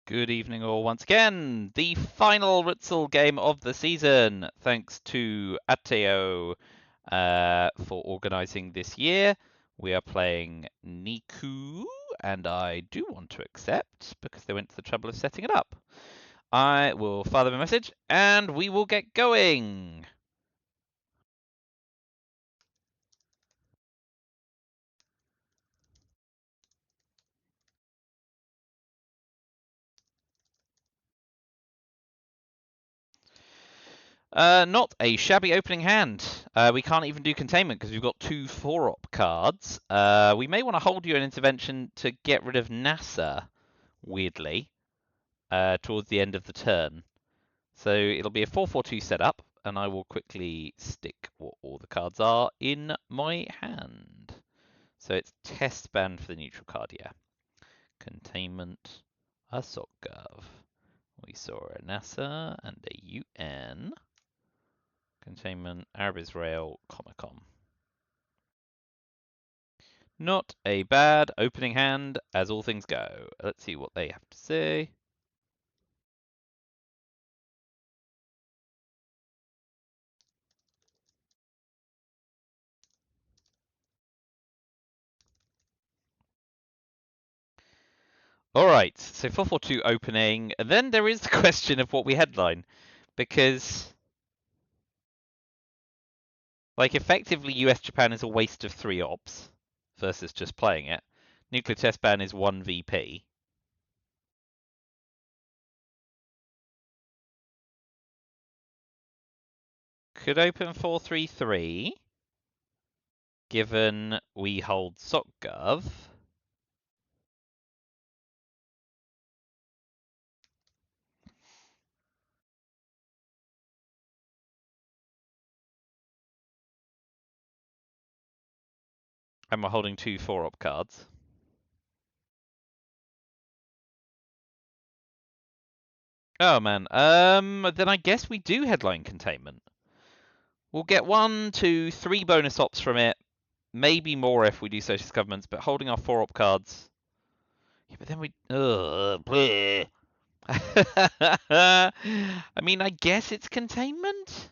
Good evening all once again. The final RTSL game of the season. Thanks to Ateo for organising this year. We are playing Nicu, and I do want to accept because they went to the trouble of setting it up. I will fire them a message and we will get going. Not a shabby opening hand. We can't even do containment because we've got two 4-op cards. We may want to hold you an intervention to get rid of NASA, weirdly, towards the end of the turn. So it'll be a 4-4-2 setup, and I will quickly stick what all the cards are in my hand. So it's test ban for the neutral card, yeah. Containment, a Sokgov. We saw a NASA and a UN. Containment, Arab Israel, Comicom. Not a bad opening hand, as all things go. Let's see what they have to say. Alright, so 4-4-2 opening, and then there is the question of what we headline. Because, like, effectively US-Japan is a waste of 3 ops versus just playing it. Nuclear test ban is 1 VP. Could open 4-3-3, given we hold SOCGov. And we're holding 2 4-op cards. Oh man, then I guess we do headline containment. We'll get 1, 2, 3 bonus ops from it, maybe more if we do socialist governments, but holding our 4-op cards. Yeah, but then we. I mean, I guess it's containment.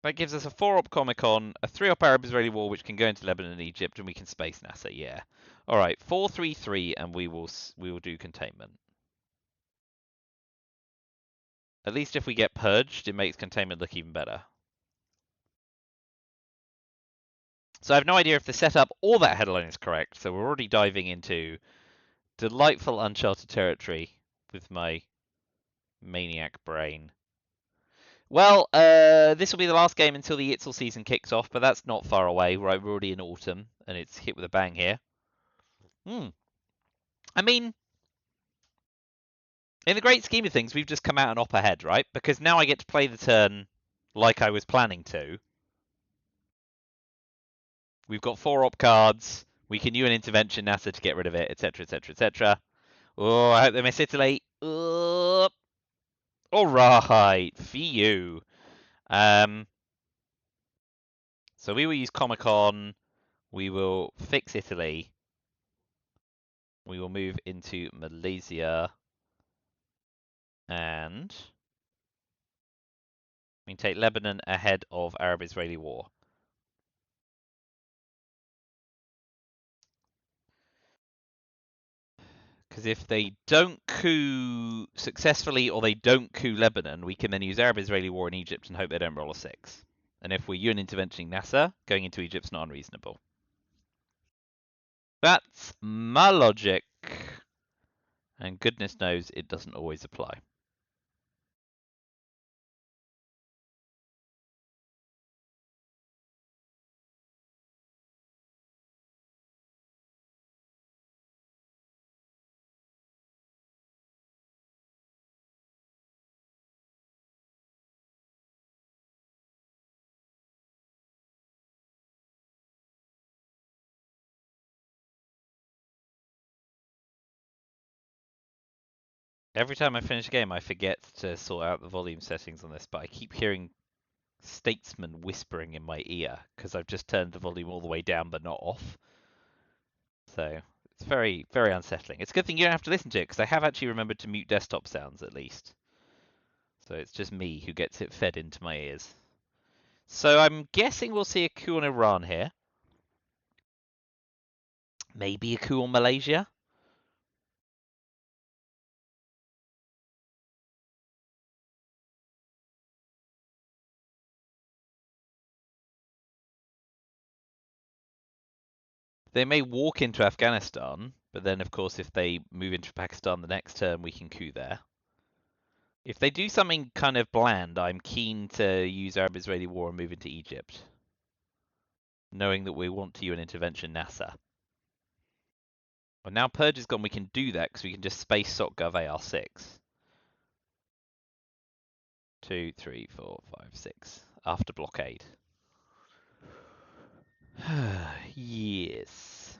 That gives us a 4-op Comic-Con, a 3-op Arab-Israeli war, which can go into Lebanon and Egypt, and we can space NASA. Yeah. All right, 4-3-3, and we will do containment. At least if we get purged, it makes containment look even better. So I have no idea if the setup or that headline is correct. So we're already diving into delightful uncharted territory with my maniac brain. Well, this will be the last game until the RTSL season kicks off, but that's not far away. Right, we're already in autumn, and it's hit with a bang here. I mean, in the great scheme of things, we've just come out an op ahead, right? Because now I get to play the turn like I was planning to. We've got 4-op cards. We can use an intervention NASA to get rid of it, etc., etc., etc. Oh, I hope they miss Italy. All right, for you. So we will use Comic-Con. We will fix Italy. We will move into Malaysia. And we can take Lebanon ahead of Arab-Israeli war. Because if they don't coup successfully or they don't coup Lebanon, we can then use Arab-Israeli war in Egypt and hope they don't roll a 6. And if we're UN interventioning NASA, going into Egypt's not unreasonable. That's my logic. And goodness knows it doesn't always apply. Every time I finish a game, I forget to sort out the volume settings on this, but I keep hearing statesmen whispering in my ear because I've just turned the volume all the way down but not off. So it's very, very unsettling. It's a good thing you don't have to listen to it, because I have actually remembered to mute desktop sounds at least. So it's just me who gets it fed into my ears. So I'm guessing we'll see a coup on Iran here. Maybe a coup on Malaysia. They may walk into Afghanistan, but then, of course, if they move into Pakistan the next turn, we can coup there. If they do something kind of bland, I'm keen to use Arab-Israeli war and move into Egypt, knowing that we want to use an intervention NASA. But now Purge is gone, we can do that because we can just space SOCGov AR6. 2, 3, 4, 5, 6. After blockade. Yes.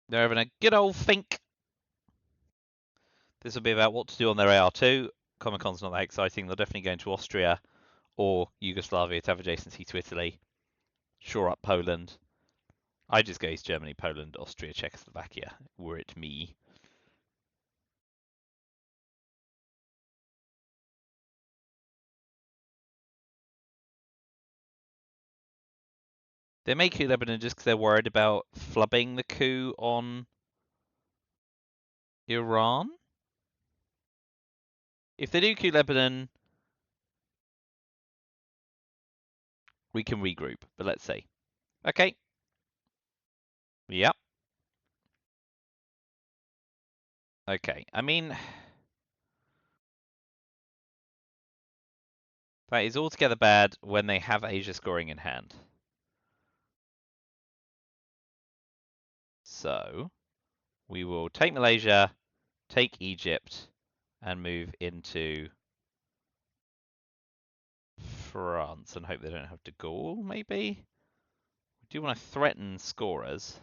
They're having a good old think. This will be about what to do on their AR2. Comic-Con's not that exciting. They'll definitely go into Austria or Yugoslavia to have adjacency to Italy. Shore up Poland. I just go East Germany, Poland, Austria, Czechoslovakia, were it me. They may coup Lebanon just because they're worried about flubbing the coup on Iran. If they do coup Lebanon, we can regroup, but let's see. Okay. Yep. Okay. I mean, that is altogether bad when they have Asia scoring in hand. So, we will take Malaysia, take Egypt, and move into France and hope they don't have de Gaulle, maybe? We do want to threaten scorers.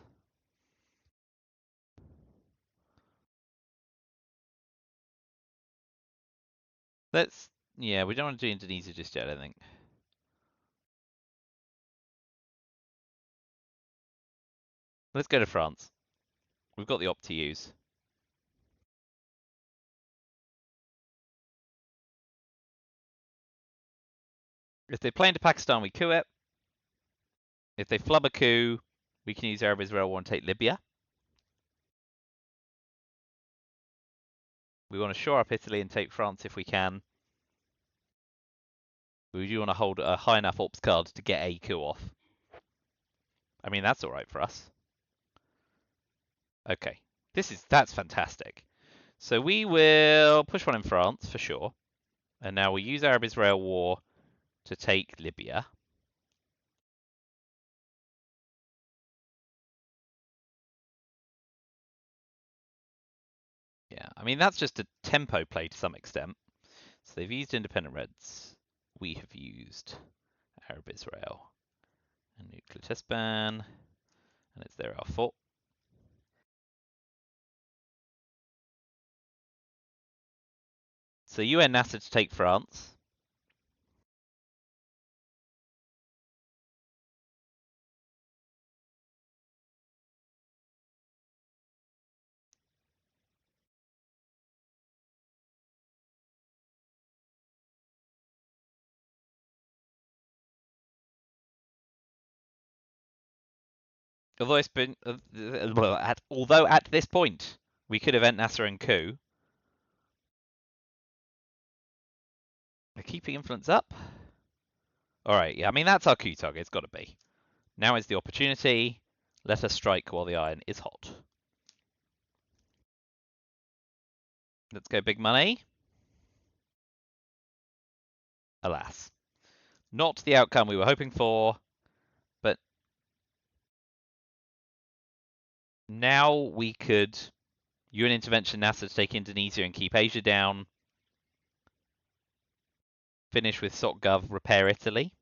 Yeah, we don't want to do Indonesia just yet, I think. Let's go to France. We've got the op to use. If they play into Pakistan, we coup it. If they flub a coup, we can use Arab Israel war and take Libya. We want to shore up Italy and take France if we can. We do want to hold a high enough ops card to get a coup off. I mean, that's all right for us. Okay, that's fantastic. So we will push one in France for sure. And now we use Arab Israel war to take Libya. Yeah, I mean, that's just a tempo play to some extent. So they've used independent Reds. We have used Arab Israel. A nuclear test ban. And it's their R4. So UN NASA to take France. Although it's been, although at this point we could event NASA and coup. They're keeping influence up. All right, yeah, I mean that's our coup target. It's got to be. Now is the opportunity. Let us strike while the iron is hot. Let's go big money. Alas, not the outcome we were hoping for. But now we could UN intervention NASA to take Indonesia and keep Asia down. Finish with SOCGov, repair Italy.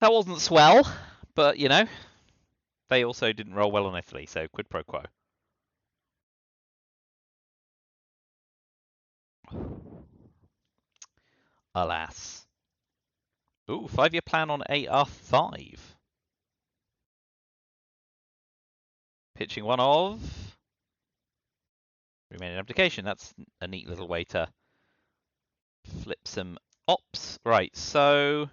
That wasn't swell, but you know, They also didn't roll well on Italy, so quid pro quo. Alas. Ooh, 5-year plan on AR5. Pitching one of remaining abdication. That's a neat little way to flip some ops. Right, so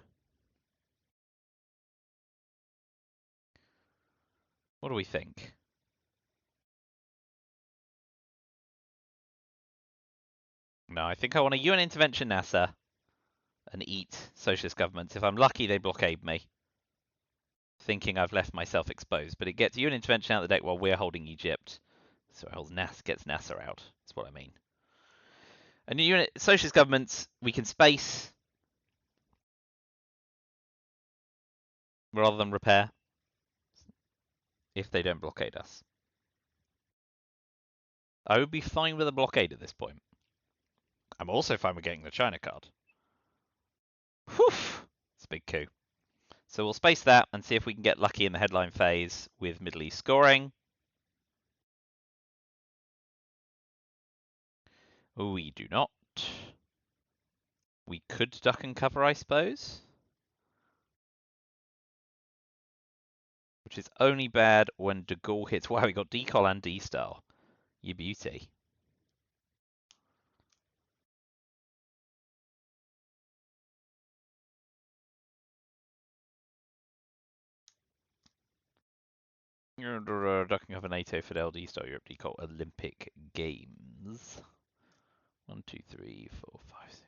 what do we think? No, I think I want a UN intervention NASA and eat socialist governments. If I'm lucky, they blockade me, thinking I've left myself exposed. But it gets UN intervention out of the deck while we're holding Egypt. So it holds gets NASA out. That's what I mean. And unit socialist governments, we can space rather than repair if they don't blockade us. I would be fine with a blockade at this point. I'm also fine with getting the China card. Whew! It's a big coup. So we'll space that and see if we can get lucky in the headline phase with Middle East scoring. We do not. We could duck and cover, I suppose. Which is only bad when De Gaulle hits. Wow, we got decol and D-style. You beauty. Ducking cover NATO Fidel D-style Europe decol Olympic Games. 1, 2, 3, 4, 5, 6.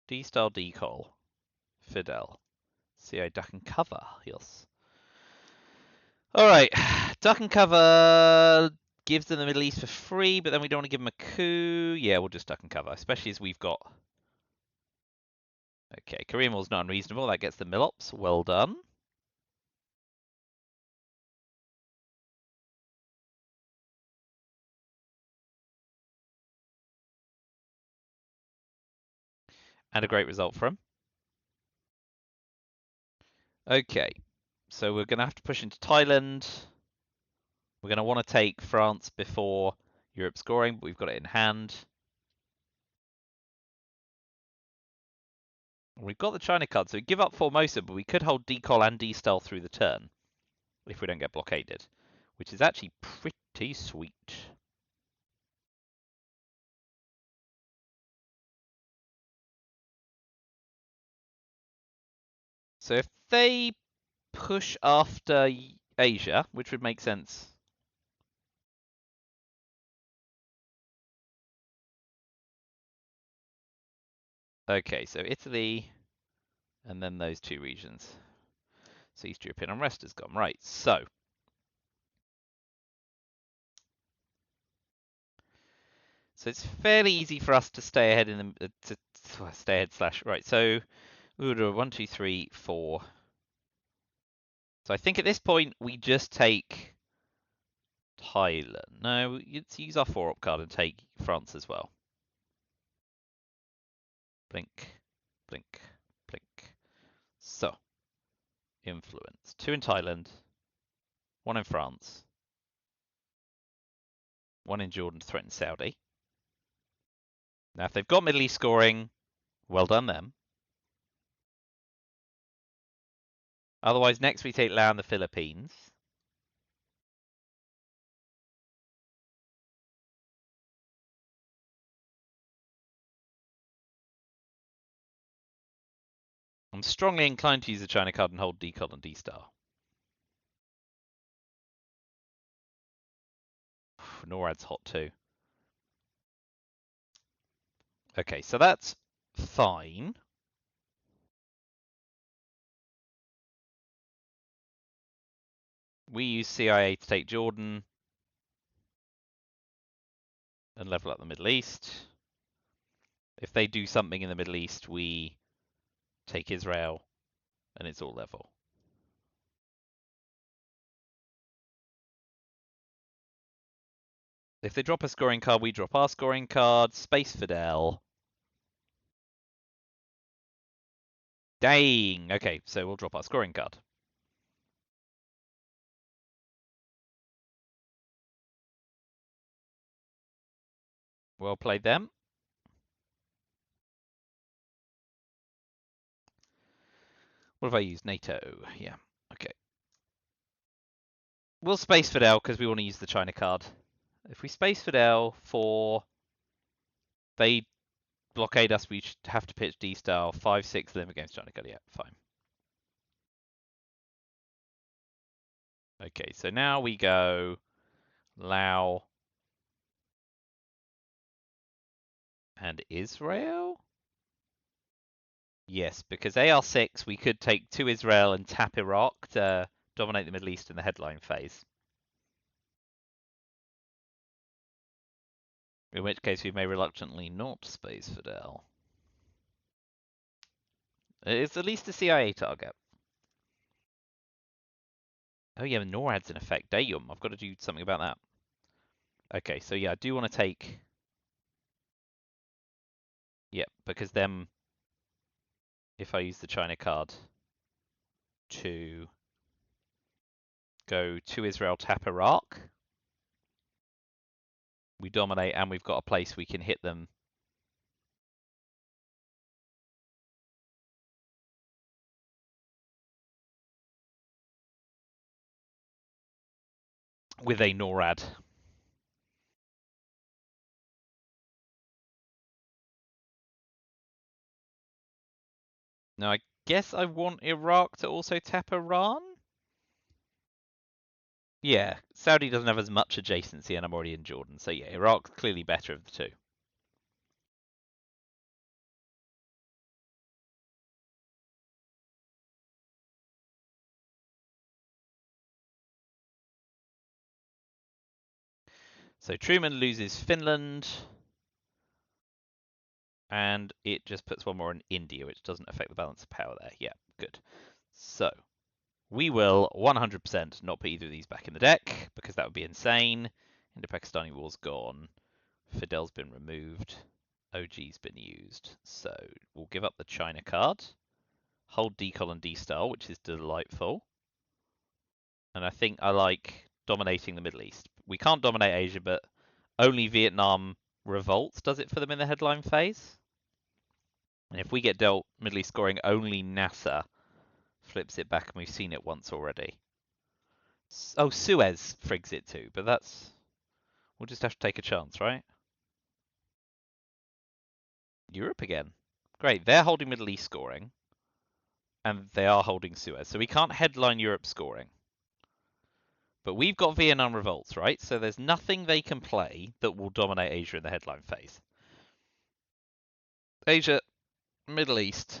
D-style decol Fidel. CI duck and cover. Yes. All right, duck and cover gives them the Middle East for free, but then we don't want to give them a coup. Yeah, we'll just duck and cover, especially as we've got. Okay, Korean War's not unreasonable. That gets the Milops. Well done. And a great result for him. Okay, so we're going to have to push into Thailand. We're going to want to take France before Europe scoring, but we've got it in hand. We've got the China card, so we give up Formosa, but we could hold decol and D-style through the turn if we don't get blockaded, which is actually pretty sweet. So if they push after Asia, which would make sense. Okay, so Italy, and then those two regions. So East European unrest has gone. Right, so. So it's fairly easy for us to stay ahead in the, to stay ahead slash, right, so we would do 1, 2, 3, 4. So I think at this point we just take Thailand. No, let's use our 4-op card and take France as well. Blink, blink, blink. So, influence. 2 in Thailand, 1 in France, 1 in Jordan to threaten Saudi. Now, if they've got Middle East scoring, well done them. Otherwise, next we take Laos and the Philippines. I'm strongly inclined to use the China card and hold decol and D-star. NORAD's hot too. Okay, so that's fine. We use CIA to take Jordan and level up the Middle East. If they do something in the Middle East, we take Israel and it's all level. If they drop a scoring card, we drop our scoring card. Space Fidel. Dang. Okay, so we'll drop our scoring card. Well played them. What have I used? NATO. Yeah. Okay. We'll space Fidel because we want to use the China card. If we space Fidel for they blockade us, we should have to pitch D style 5-6 limb against China card. Yeah, fine. Okay, so now we go Lao and Israel. Yes, because AR6 we could take to Israel and tap Iraq to dominate the Middle East in the headline phase. In which case we may reluctantly not space Fidel. It's at least a CIA target. Oh yeah, NORAD's in effect. Damn, I've got to do something about that. Okay, so yeah, I do want to take... Yeah, because then if I use the China card to go to Israel, tap Iraq, we dominate and we've got a place we can hit them. With a NORAD. Now, I guess I want Iraq to also tap Iran? Yeah, Saudi doesn't have as much adjacency and I'm already in Jordan. So yeah, Iraq's clearly better of the two. So Truman loses Finland. And it just puts one more in India, which doesn't affect the balance of power there. Yeah, good. So we will 100% not put either of these back in the deck, because that would be insane. Indo-Pakistani War's gone. Fidel's been removed. OG's been used. So we'll give up the China card. Hold Decol and D-Style, which is delightful. And I think I like dominating the Middle East. We can't dominate Asia, but only Vietnam revolts does it for them in the headline phase. And if we get dealt Middle East scoring, only NASA flips it back, and we've seen it once already. Oh, Suez frigs it too, but that's... We'll just have to take a chance, right? Europe again. Great, they're holding Middle East scoring, and they are holding Suez. So we can't headline Europe scoring. But we've got Vietnam revolts, right? So there's nothing they can play that will dominate Asia in the headline phase. Asia, Middle East.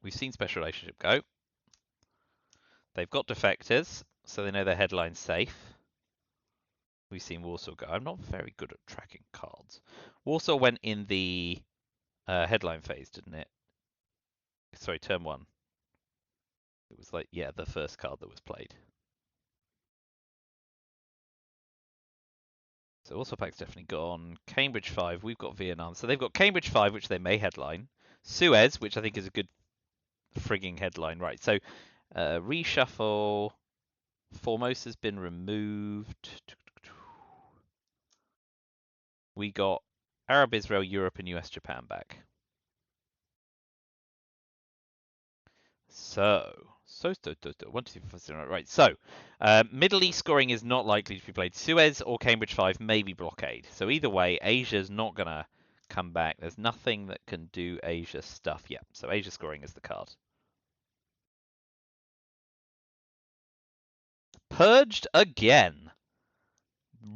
We've seen special relationship go. They've got defectors, so they know their headline's safe. We've seen Warsaw go. I'm not very good at tracking cards. Warsaw went in the headline phase, didn't it? Sorry, turn one. It was like, yeah, the first card that was played. So Warsaw Pack's definitely gone. Cambridge 5, we've got Vietnam. So they've got Cambridge 5, which they may headline. Suez, which I think is a good frigging headline. Right, so reshuffle. Formosa's been removed. We got Arab Israel, Europe, and US Japan back. So, 1, 2, 3, 4, 5, right. So, Middle East scoring is not likely to be played. Suez or Cambridge 5 may be blockade. So either way, Asia's not gonna come back. There's nothing that can do Asia stuff yet. So Asia scoring is the card. Purged again.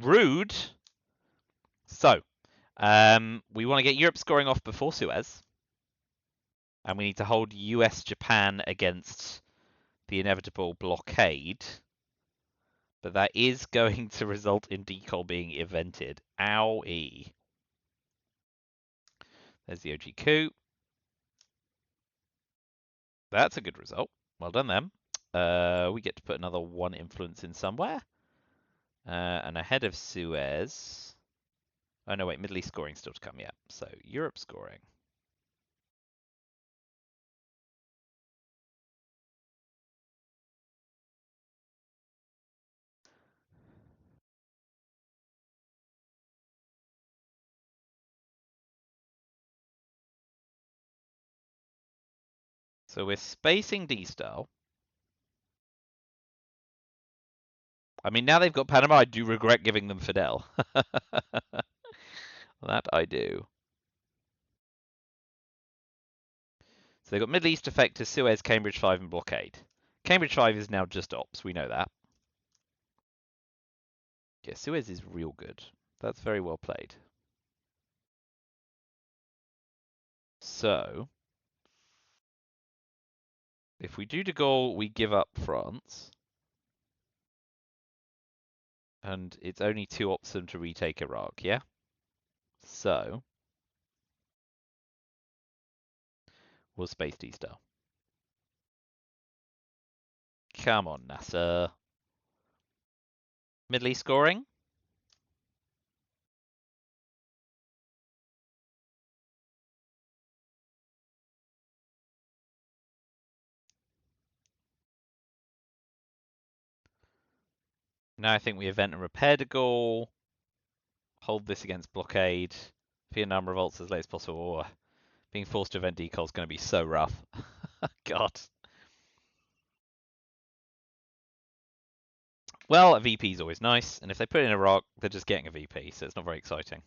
Rude. So, we want to get Europe scoring off before Suez. And we need to hold US Japan against the inevitable blockade. But that is going to result in decol being evented. Owie. There's the OG coup. That's a good result. Well done, them. We get to put another one influence in somewhere. And ahead of Suez. Oh, no, wait. Middle East scoring still to come, yeah. So Europe scoring. So we're spacing D-style. I mean, now they've got Panama, I do regret giving them Fidel. That I do. So they've got Middle East effectors, Suez, Cambridge 5, and Blockade. Cambridge 5 is now just ops, we know that. Yeah, Suez is real good. That's very well played. So, if we do de Gaulle, we give up France. And it's only 2 ops them to retake Iraq, yeah? So, we'll space D-style. Come on, Nasser. Middle East scoring? Now I think we event and repair de Gaulle. Hold this against blockade. Vietnam revolts as late as possible. Oh, being forced to event decal is going to be so rough. God. Well, a VP is always nice, and if they put in Iraq, they're just getting a VP, so it's not very exciting.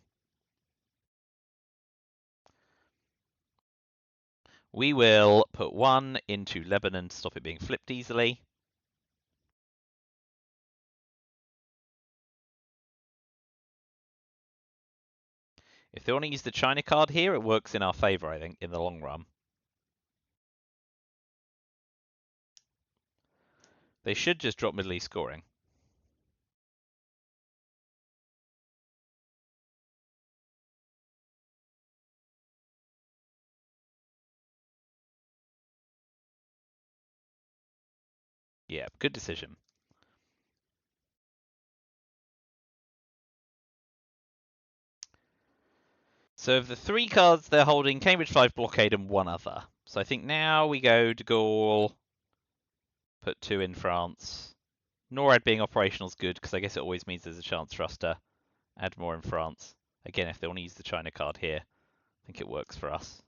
We will put 1 into Lebanon to stop it being flipped easily. If they want to use the China card here, it works in our favor, I think, in the long run. They should just drop Middle East scoring. Yeah, good decision. So of the 3 cards they're holding, Cambridge 5, Blockade, and 1 other. So I think now we go de Gaulle, put 2 in France. NORAD being operational is good, because I guess it always means there's a chance for us to add more in France. Again, if they want to use the China card here, I think it works for us.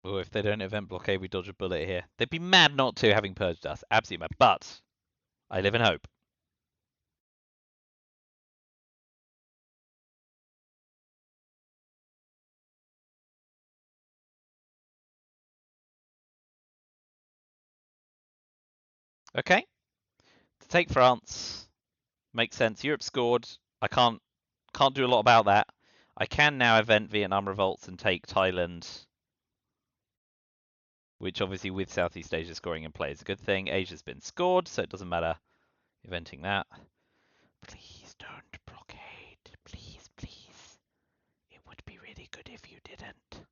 Oh, if they don't event blockade, we dodge a bullet here. They'd be mad not to, having purged us. Absolutely mad. But I live in hope. Okay. To take France makes sense. Europe scored. I can't do a lot about that. I can now event Vietnam revolts and take Thailand, which obviously with Southeast Asia scoring in play is a good thing. Asia's been scored, so it doesn't matter eventing that. Please don't blockade. Please, please. It would be really good if you didn't.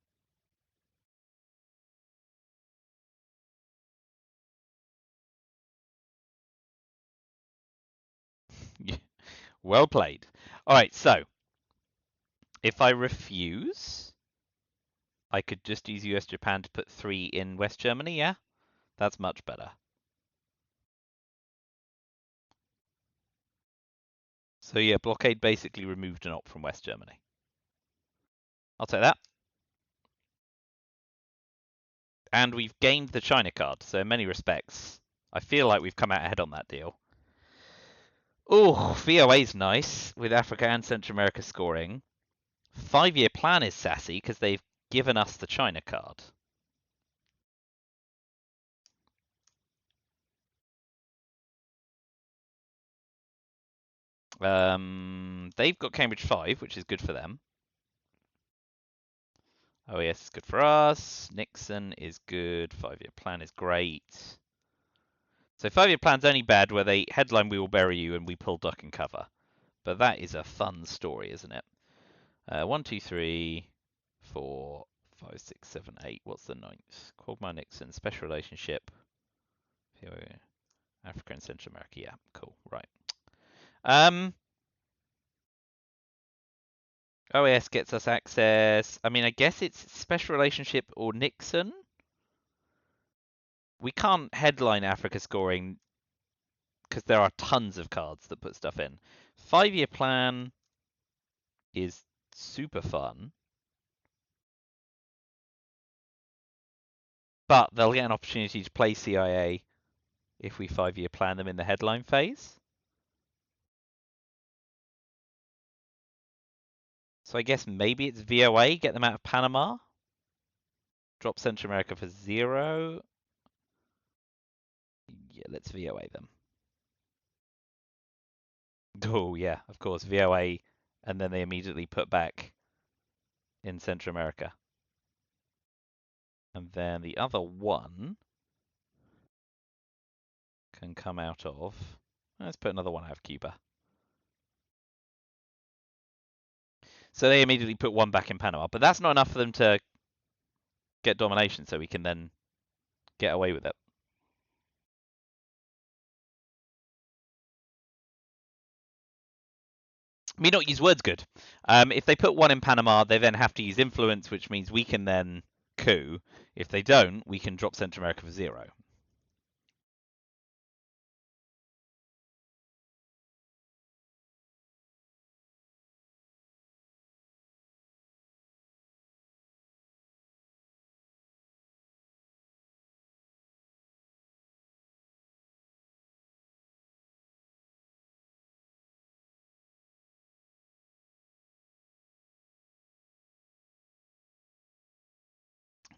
Well played. All right, so if I refuse, I could just use US Japan to put 3 in West Germany, yeah? That's much better. So yeah, blockade basically removed an op from West Germany. I'll take that. And we've gained the China card, so in many respects, I feel like we've come out ahead on that deal. Oh, VOA's nice, with Africa and Central America scoring. 5-year plan is sassy, because they've given us the China card. They've got Cambridge 5, which is good for them. Oh yes, good for us. Nixon is good. 5-year plan is great. So 5-year plan's only bad where they headline "We will bury you" and we pull duck and cover. But that is a fun story, isn't it? 1, 2, 3, 4, 5, 6, 7, 8. What's the 9th? Quagmire Nixon, special relationship. Here, Africa and Central America. Yeah, cool. Right. OAS gets us access. I mean, I guess it's special relationship or Nixon. we can't headline Africa scoring because there are tons of cards that put stuff in. 5-year plan is super fun, but they'll get an opportunity to play CIA if we 5-year plan them in the headline phase. So I guess maybe it's VOA, get them out of Panama. Drop Central America for 0. Yeah, let's VOA them. Oh, yeah, of course, VOA, and then they immediately put back in Central America. And then the other one can come out of... Let's put another one out of Cuba. So they immediately put one back in Panama, but that's not enough for them to get domination, so we can then get away with it. Me not use words good. If they put one in Panama, they then have to use influence, which means we can then coup. If they don't, we can drop Central America for 0.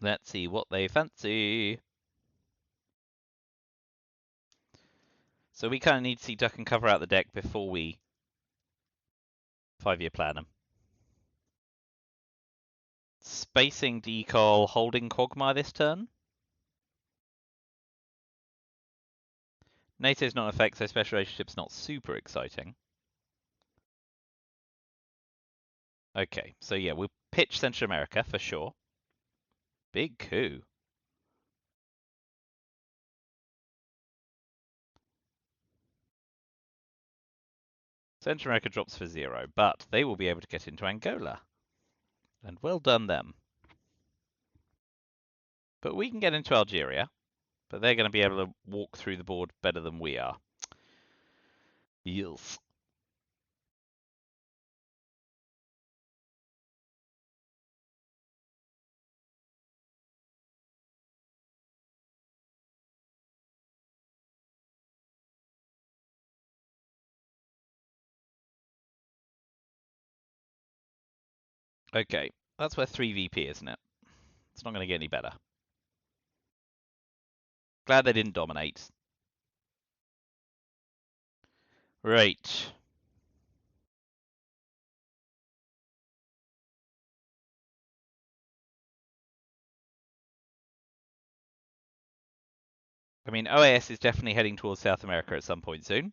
Let's see what they fancy. So we kind of need to see duck and cover out the deck before we 5-year plan them. Spacing Decol, holding Quagmire this turn. NATO's not an effect, so special relationship's not super exciting. Okay, so yeah, we'll pitch Central America for sure. Big coup. Central America drops for 0, but they will be able to get into Angola. And well done them. But we can get into Algeria, but they're going to be able to walk through the board better than we are. Yes. Okay, that's where 3 VP, isn't it? It's not going to get any better. Glad they didn't dominate. Right. I mean, OAS is definitely heading towards South America at some point soon.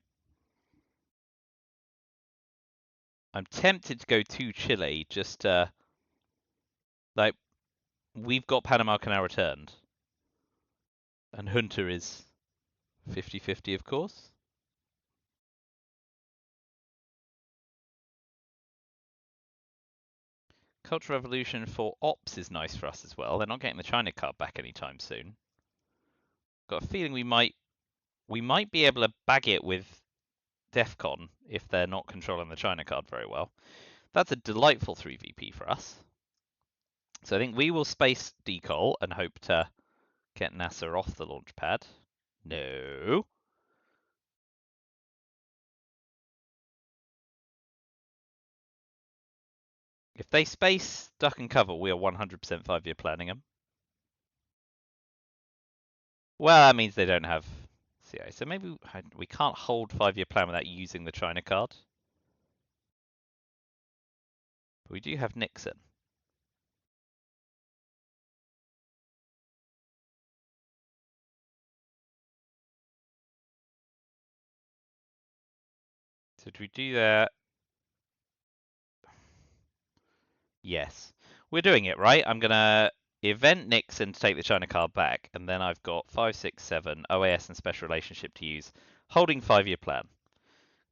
I'm tempted to go to Chile, just like, we've got Panama Canal returned. And Hunter is 50-50, of course. Cultural Revolution for Ops is nice for us as well. They're not getting the China card back anytime soon. Got a feeling we might be able to bag it with DEFCON if they're not controlling the China card very well. That's a delightful 3 VP for us. So I think we will space Decol and hope to get NASA off the launch pad. No. If they space duck and cover, we are 100% 5-year planning them. Well, that means they don't have CI. So maybe we can't hold 5-year plan without using the China card. But we do have Nixon. So do we do that? Yes. We're doing it, right? I'm going to event Nixon to take the China card back, and then I've got 5, 6, 7, OAS and special relationship to use, holding 5-year plan.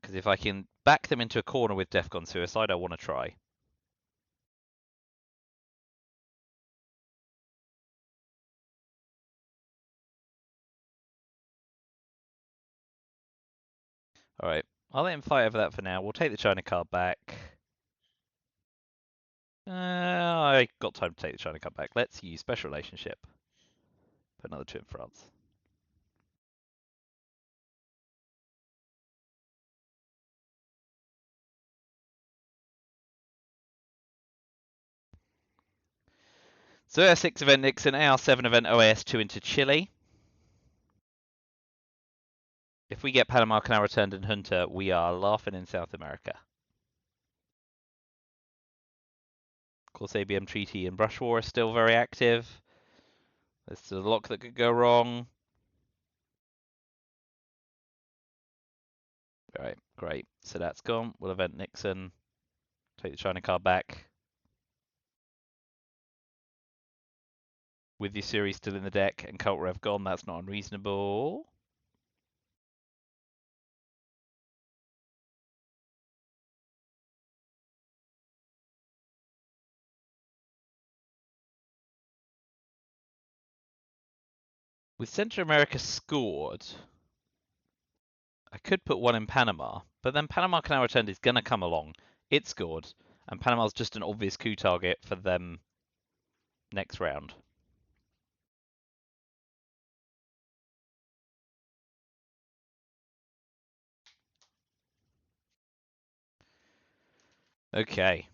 Because if I can back them into a corner with DEFCON Suicide, I want to try. All right, I'll let him fight over that for now. We'll take the China card back. I got time to take the China card back. Let's use special relationship. Put another 2 in France. So AR6 event Nixon, AR7 event OAS 2 into Chile. If we get Panama Canal returned and Junta, we are laughing in South America. Of course, ABM Treaty and Brush War are still very active. There's still a lot that could go wrong. Alright, great. So that's gone. We'll event Nixon. Take the China card back. With your series still in the deck and Cult Rev gone, that's not unreasonable. With Central America scored, I could put 1 in Panama, but then Panama Canal returned is going to come along. It scored, and Panama's just an obvious coup target for them next round. Okay.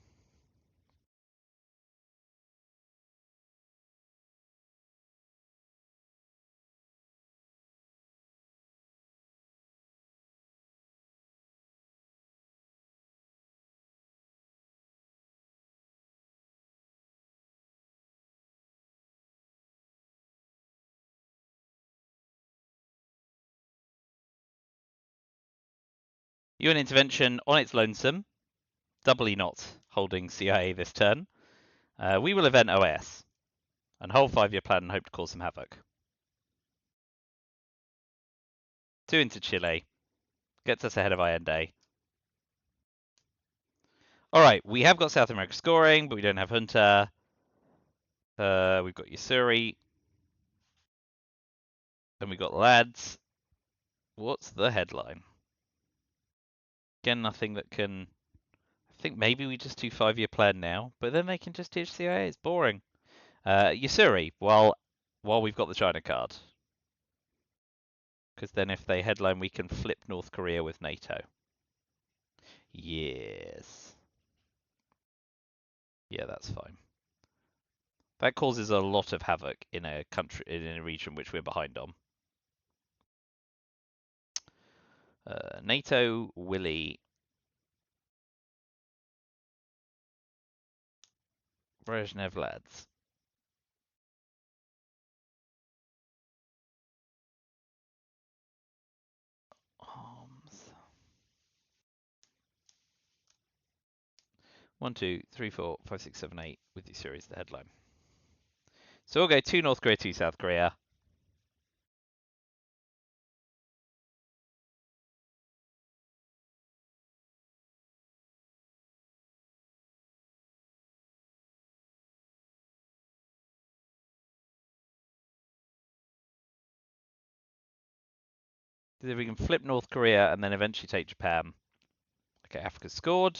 UN intervention on its lonesome. Doubly not holding CIA this turn. We will event OAS and hold 5-year plan and hope to cause some havoc. 2 into Chile. Gets us ahead of Allende. Alright, we have got South America scoring, but we don't have Junta. We've got Yasuri. Then we've got Lads. What's the headline? Again, nothing that can... I think maybe we just do 5-year plan now, but then they can just teach CIA. It's boring. Yasuri, while we've got the China card. Because then if they headline, we can flip North Korea with NATO. Yes. Yeah, that's fine. That causes a lot of havoc in a country, in a region which we're behind on. NATO, Willy, Brezhnev lads. Arms. 1, 2, 3, 4, 5, 6, 7, 8 with the series, the headline. So we'll go 2 North Korea, 2 South Korea. If we can flip North Korea and then eventually take Japan. Okay, Africa scored.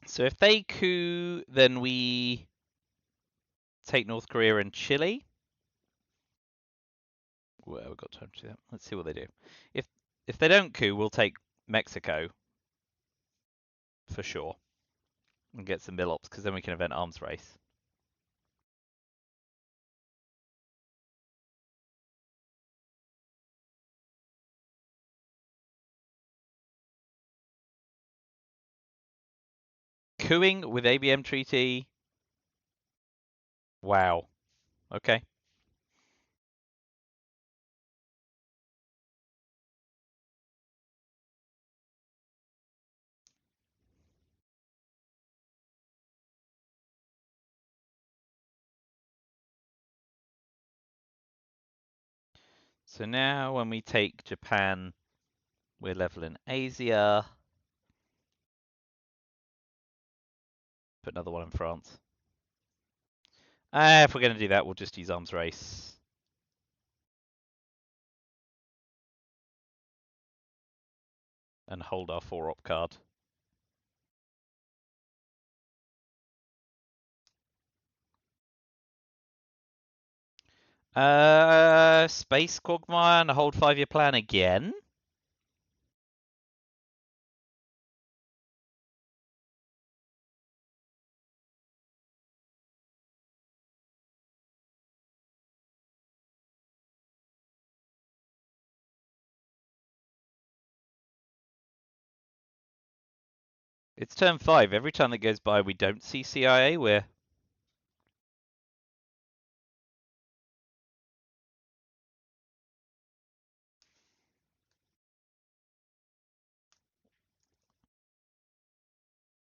So if they coup, then we take North Korea and Chile. Well, we've got time to do that. Let's see what they do. If they don't coup, we'll take Mexico for sure and get some mill ops because then we can event arms race. Cooing with ABM treaty. Wow. Okay. So now when we take Japan, We're leveling Asia. Put another one in France. If we're going to do that, we'll just use arms race. And hold our 4-op card. Space Quagmire and hold 5-year plan again. It's turn 5. Every time that goes by we don't see CIA, we're...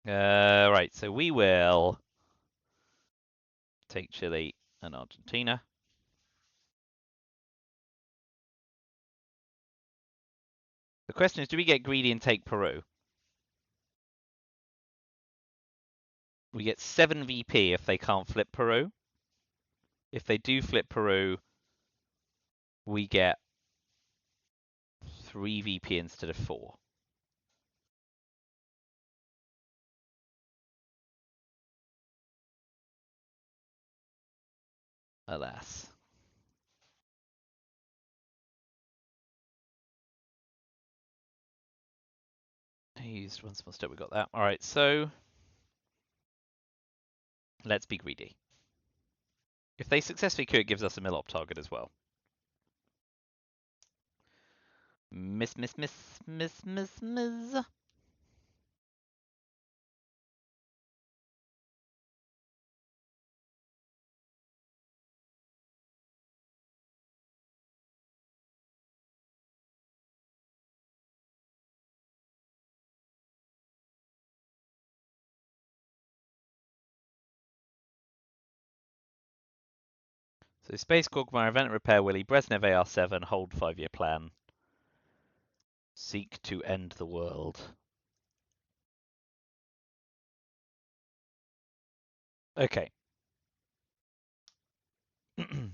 Right, so we will take Chile and Argentina. The question is, do we get greedy and take Peru? We get 7 VP if they can't flip Peru. If they do flip Peru, we get 3 VP instead of 4. Alas. I used one small step, we got that. Alright, so let's be greedy. If they successfully coup, it gives us a mill-op target as well. Miss. So Space Quagmire, Event Repair Willy, Brezhnev AR7, hold 5-year plan. Seek to end the world. Okay.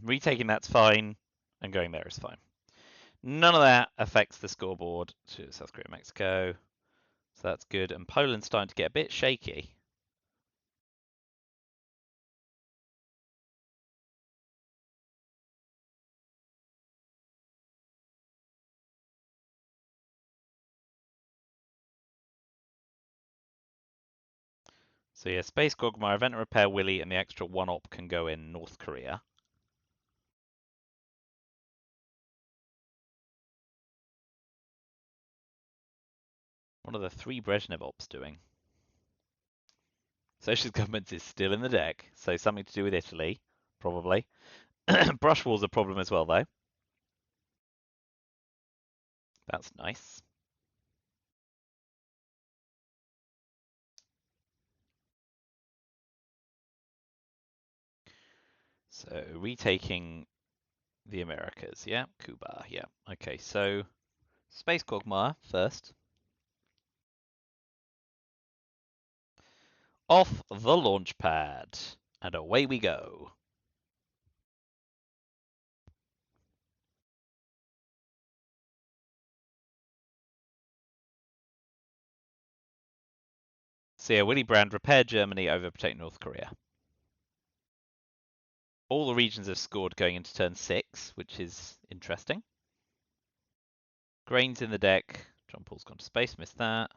Retaking that's fine, and going there is fine. None of that affects the scoreboard to South Korea, Mexico. So that's good. And Poland's starting to get a bit shaky. So yeah, Space Quagmire, Event Repair Willy, and the extra 1-op can go in North Korea. What are the 3 Brezhnev ops doing? Socialist government is still in the deck, so something to do with Italy, probably. Brush war's a problem as well, though. That's nice. So retaking the Americas, yeah? Cuba, yeah. Okay, so Space Quagmire first. Off the launch pad, and away we go. So yeah, Willy Brandt repaired Germany, overprotect North Korea. All the regions have scored going into turn 6, which is interesting. Grains in the deck. John Paul's gone to space, missed that.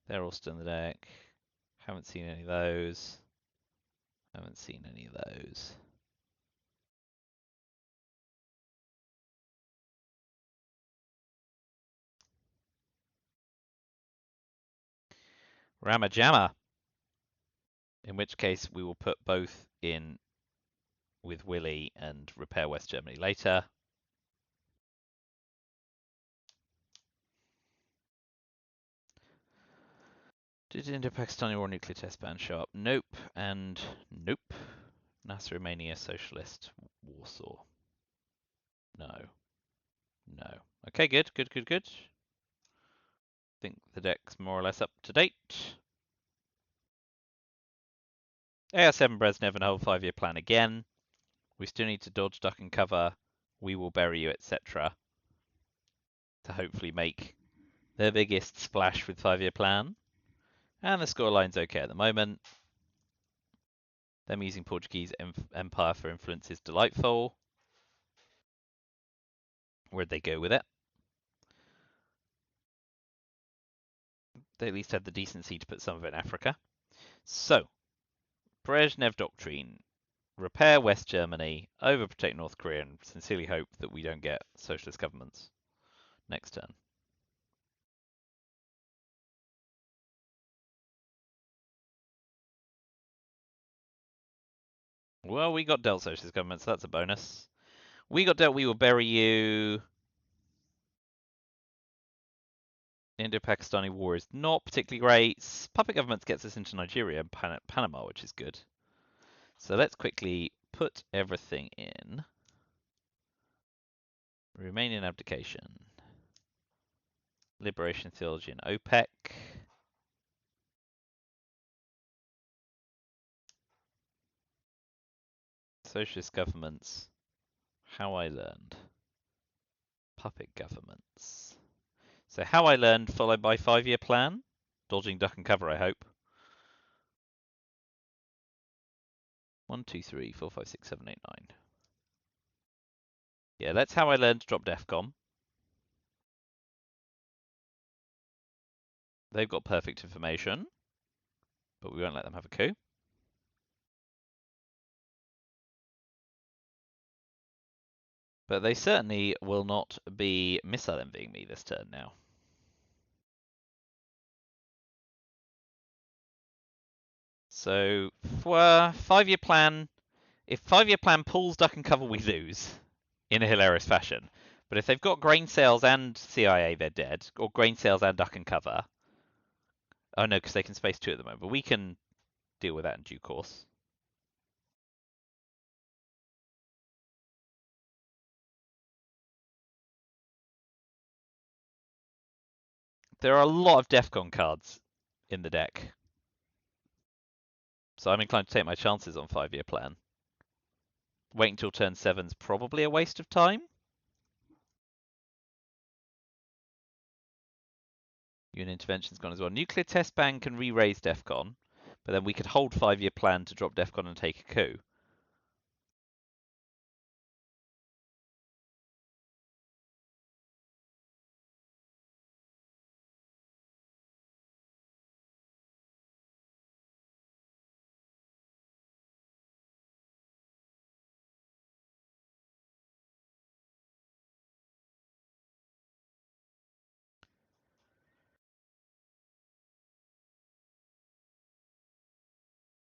They're all still in the deck. Haven't seen any of those. Haven't seen any of those. Ramajama. In which case we will put both in with Willy and repair West Germany later. Did Indo-Pakistani war nuclear test ban show up? Nope, and nope. NASA Romania Socialist Warsaw. No. No. Okay, good. think the deck's more or less up to date. AR7 Brezhnev and whole 5-year plan again. We still need to dodge, duck, and cover. We will bury you, etc. to hopefully make the biggest splash with 5-year plan. And the scoreline's okay at the moment. Them using Portuguese Empire for influence is delightful. Where'd they go with it? They at least had the decency to put some of it in Africa. So, Brezhnev Doctrine. Repair West Germany, overprotect North Korea, and sincerely hope that we don't get socialist governments next turn. Well, we got dealt socialist governments, so that's a bonus. We got dealt, we will bury you. Indo-Pakistani war is not particularly great. Puppet governments gets us into Nigeria and Panama, which is good. So let's quickly put everything in. Romanian abdication. Liberation theology and OPEC. Socialist governments. How I learned. Puppet governments. So how I learned followed by 5-year plan. Dodging, duck, and cover, I hope. 1, 2, 3, 4, 5, 6, 7, 8, 9. Yeah, that's how I learned to drop DEFCON. They've got perfect information, but we won't let them have a coup. But they certainly will not be missile envying me this turn now. So, 5-year plan. If 5-year plan pulls duck and cover, we lose in a hilarious fashion. But if they've got grain sales and CIA, they're dead. Or grain sales and duck and cover. Oh no, because they can space 2 at the moment. But we can deal with that in due course. There are a lot of DEFCON cards in the deck. So I'm inclined to take my chances on 5-year plan. Wait until turn 7's probably a waste of time. UN intervention's gone as well. Nuclear test ban can re-raise DEFCON, but then we could hold 5-year plan to drop DEFCON and take a coup.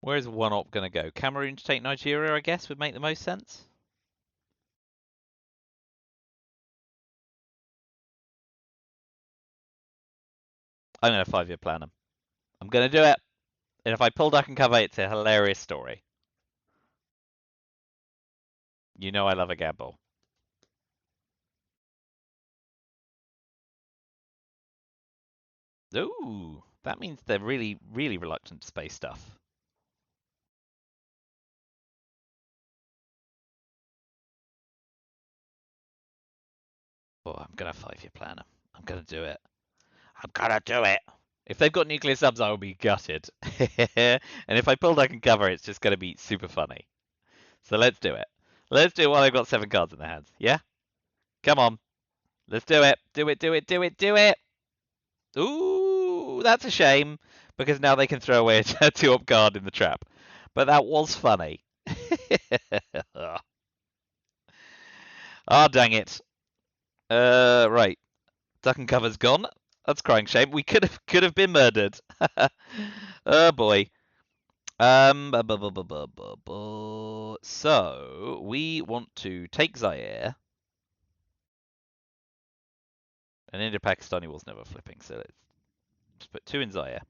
Where is one op going to go? Cameroon to take Nigeria, I guess, would make the most sense. I'm going to 5-year plan them. I'm going to do it. And if I pull duck and cover, it's a hilarious story. You know I love a gamble. Ooh, that means they're really, really reluctant to space stuff. Oh, I'm going to 5-year plan them. I'm going to do it. I'm going to do it. If they've got nuclear subs, I will be gutted. And if I pull duck and cover, it's just going to be super funny. So let's do it. Let's do it while I've got 7 cards in their hands. Yeah? Come on. Let's do it. Do it, do it, do it, do it. Ooh, that's a shame. Because now they can throw away a 2-op card in the trap. But that was funny. Ah, dang it. Right. Duck and cover's gone. That's crying shame. We could have been murdered. Oh boy. So we want to take Zaire. And Indo-Pakistani was never flipping, so let's just put 2 in Zaire.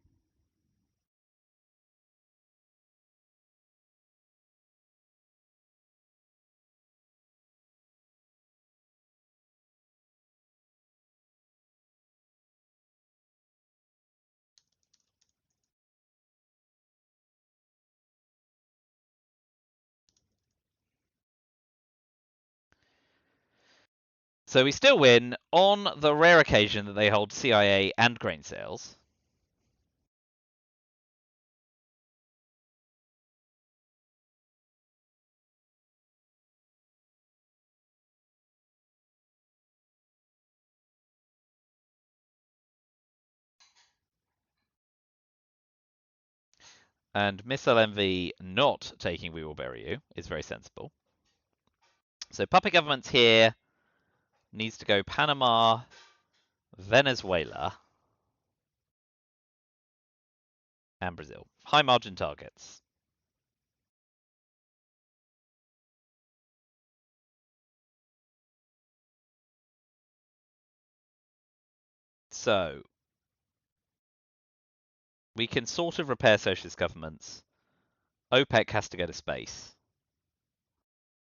So we still win on the rare occasion that they hold CIA and grain sales. And Miss LMV not taking We Will Bury You is very sensible. So puppet governments here needs to go Panama, Venezuela, and Brazil. High margin targets. So we can sort of repair socialist governments. OPEC has to go to space.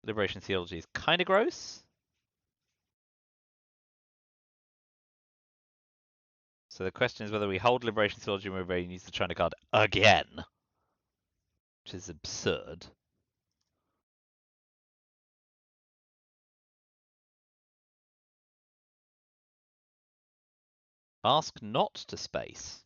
Liberation theology is kind of gross. So the question is whether we hold liberation theology and we use the China card again, which is absurd. Ask not to space.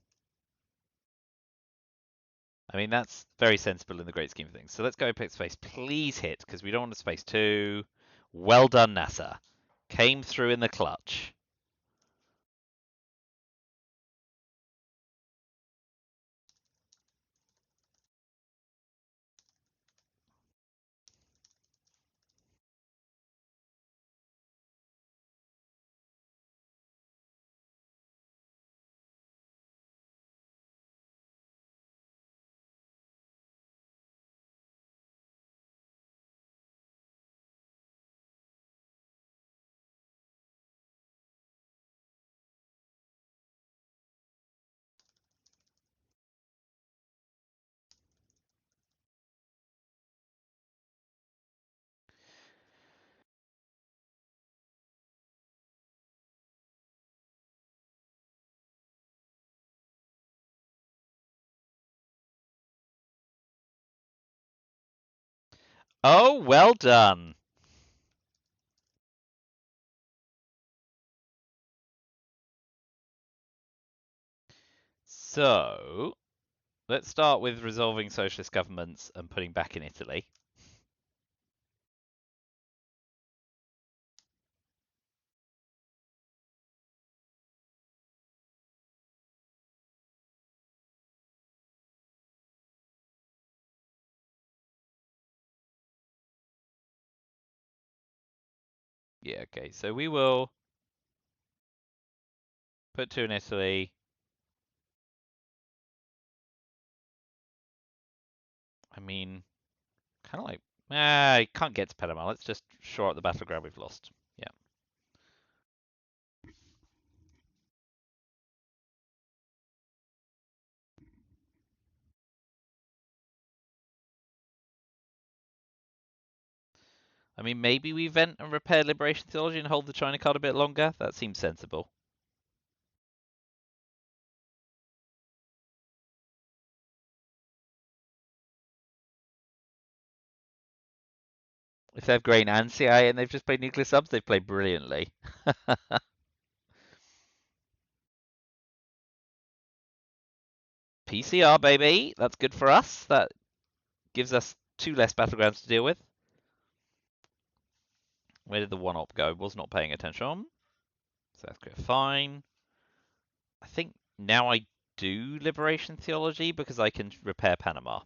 I mean, that's very sensible in the great scheme of things. So let's go OPEC space. Please hit, because we don't want to space 2. Well done, NASA. Came through in the clutch. Oh, well done. So, let's start with resolving socialist governments and putting back in Italy. Yeah, okay. So we will put 2 in Italy. I mean, kind of like, I can't get to Panama. Let's just shore up the battleground we've lost. Yeah. I mean, maybe we vent and repair liberation theology and hold the China card a bit longer. That seems sensible. If they have grain and CIA and they've just played nuclear subs, they've played brilliantly. PCR, baby. That's good for us. That gives us 2 less battlegrounds to deal with. Where did the 1 op go? Was not paying attention. South Korea, fine. I think now I do liberation theology because I can repair Panama.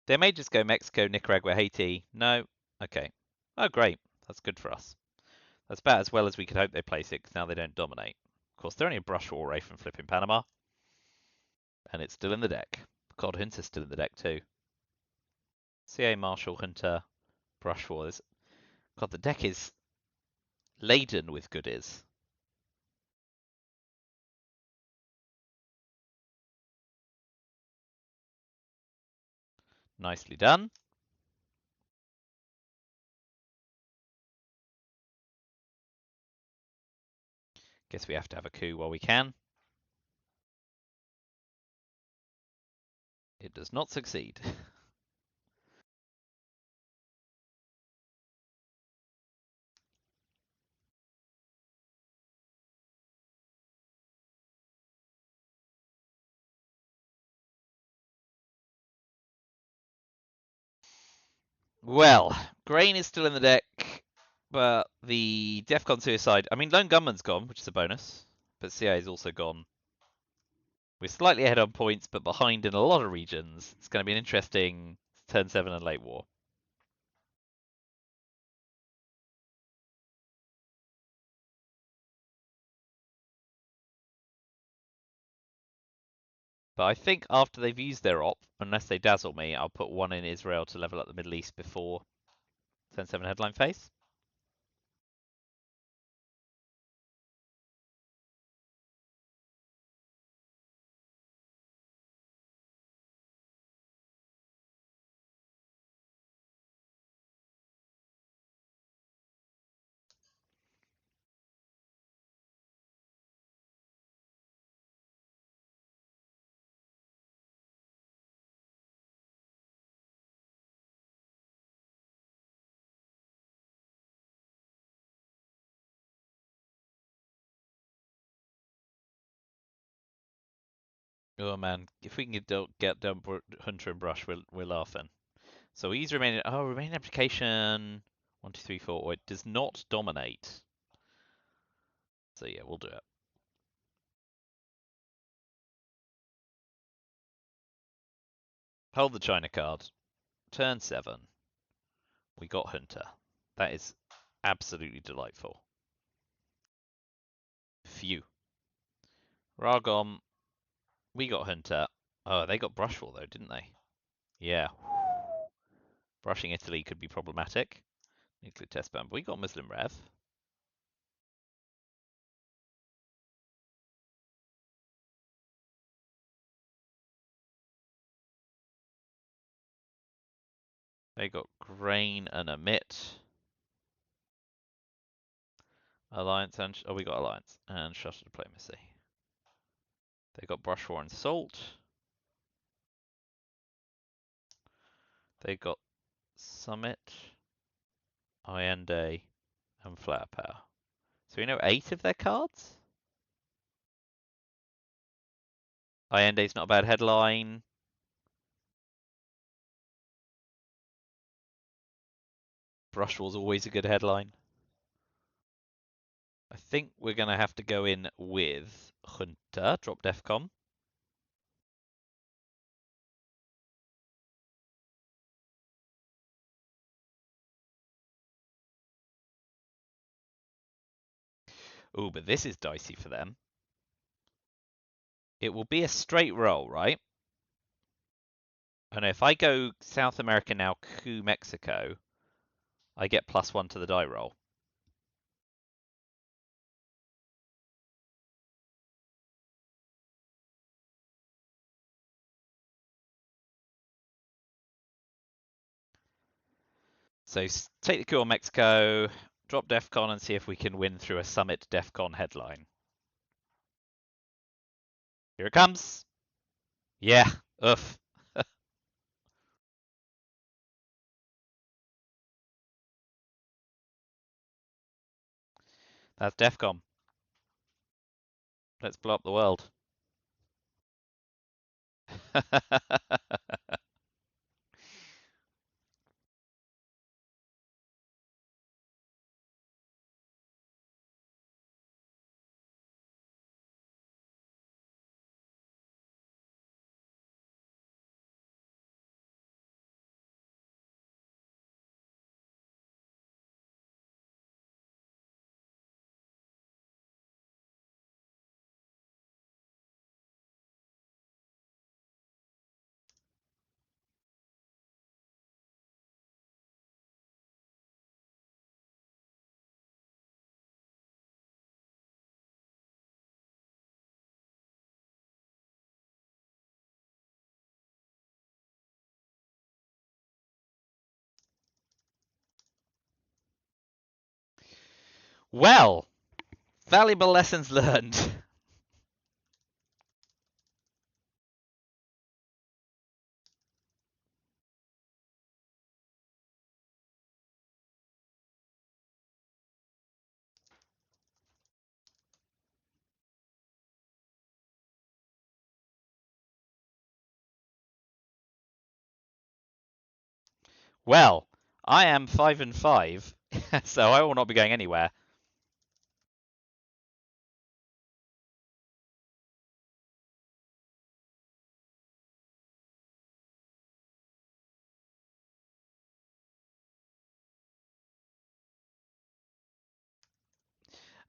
They may just go Mexico, Nicaragua, Haiti. No. Okay. Oh, great. That's good for us. That's about as well as we could hope they place it, because now they don't dominate. Of course, they're only a brush war away from flipping Panama. And it's still in the deck. God, Hunter's still in the deck too. CA Marshall, Hunter, brush wars. God, the deck is laden with goodies. Nicely done. Guess we have to have a coup while we can. It does not succeed. Well, Grain is still in the deck, but the Defcon Suicide... I mean, Lone Gunman's gone, which is a bonus, but CA is also gone. We're slightly ahead on points, but behind in a lot of regions. It's going to be an interesting turn 7 and late war. But I think after they've used their op, unless they dazzle me, I'll put one in Israel to level up the Middle East before turn 7 headline phase. Oh man, if we can get done Hunter and Brush, we're laughing. So he's remaining. Oh, remaining application 1, 2, 3, 4. Oh, it does not dominate. So yeah, we'll do it. Hold the China card. Turn 7. We got Hunter. That is absolutely delightful. Phew. Ragom. We got Hunter. Oh, they got Brushful though, didn't they? Yeah. Brushing Italy could be problematic. Nuclear test ban. But we got Muslim Rev. They got Grain and Emit. Alliance and... Oh, we got Alliance. And Shuttle Diplomacy. They got Brush War and Salt. They got Summit, Allende, and Flower Power. So we know 8 of their cards? Allende's not a bad headline. Brush War's always a good headline. I think we're going to have to go in with Hunter, drop Defcon. Oh, but this is dicey for them. It will be a straight roll, right? And if I go South America now, coup Mexico, I get +1 to the die roll. So take the coup on Mexico, drop Defcon, and see if we can win through a Summit Defcon headline. Here it comes. Yeah, oof. That's Defcon. Let's blow up the world. Well, valuable lessons learned. Well, I am 5-5, so I will not be going anywhere.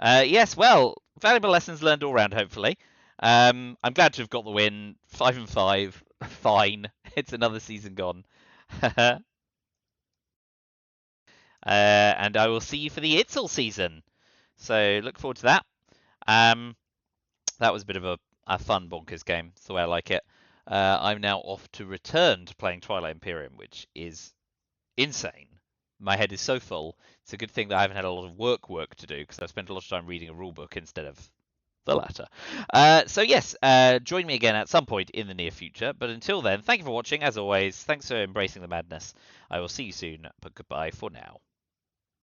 Yes, well, valuable lessons learned all round, hopefully. I'm glad to have got the win. 5-5, fine. It's another season gone. And I will see you for the Itzel season. So look forward to that. Um, that was a bit of a fun bonkers game. That's the way I like it. I'm now off to return to playing Twilight Imperium, which is insane. My head is so full. It's a good thing that I haven't had a lot of work to do because I've spent a lot of time reading a rulebook instead of the latter. So yes, join me again at some point in the near future. But until then, thank you for watching. As always, thanks for embracing the madness. I will see you soon, but goodbye for now.